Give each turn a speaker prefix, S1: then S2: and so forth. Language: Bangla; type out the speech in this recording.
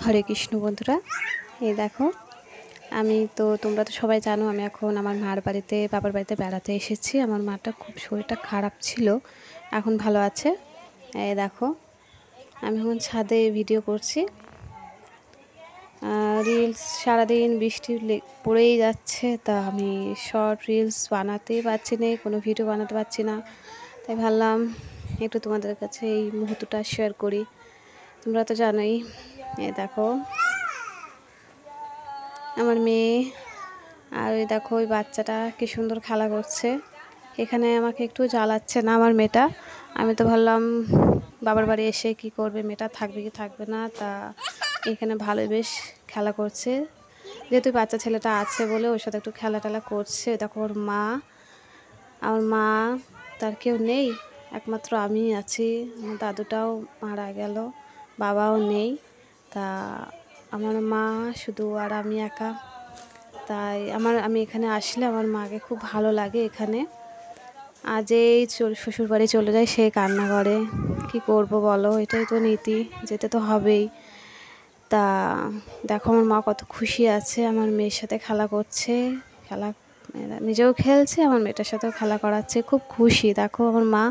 S1: হরে কৃষ্ণ বন্ধুরা, এই দেখো তোমরা তো সবাই জানো আমি এখন আমার বাবার বাড়িতে বেড়াতে এসেছি। আমার মাটা খুব শরীরটা খারাপ ছিল, এখন ভালো আছে। এই দেখো আমি এখন ছাদে ভিডিও করছি। রিলস সারাদিন বৃষ্টি পড়েই যাচ্ছে, তা আমি শর্ট রিলস বানাতেই পারছি না, কোনো ভিডিও বানাতে পারছি না। তাই ভাবলাম একটু তোমাদের কাছে এই মুহূর্তটা শেয়ার করি। তোমরা তো জানোই, এই দেখো আমার মেয়ে আর ওই দেখো ওই বাচ্চাটা কি সুন্দর খেলা করছে। এখানে আমাকে একটু জ্বালাচ্ছে না আমার মেয়েটা। আমি তো ভাবলাম বাবার বাড়ি এসে কি করবে, মেয়েটা থাকবে কি থাকবে না, তা এখানে ভালোই বেশ খেলা করছে। যেহেতু বাচ্চা ছেলেটা আছে বলে ওর সাথে একটু খেলা টেলা করছে। দেখো ওর মা, আমার মা তার কেউ নেই, একমাত্র আমি আছি। আমার দাদুটাও মারা গেল, বাবাও নেই, তা আমার মা শুধু আর আমি একা। তাই আমি এখানে আসলে আমার মাকে খুব ভালো লাগে। এখানে আজই শ্বশুরবাড়ি চলে যায়, সে কান্না করে। কি করব বলো, এটাই তো নীতি, যেতে তো হবেই। তা দেখো আমার মা কত খুশি আছে, আমার মেয়ের সাথে খেলা করছে, নিজেও খেলছে, আমার মেয়েটার সাথেও খেলা করাচ্ছে, খুব খুশি। দেখো আমার মা।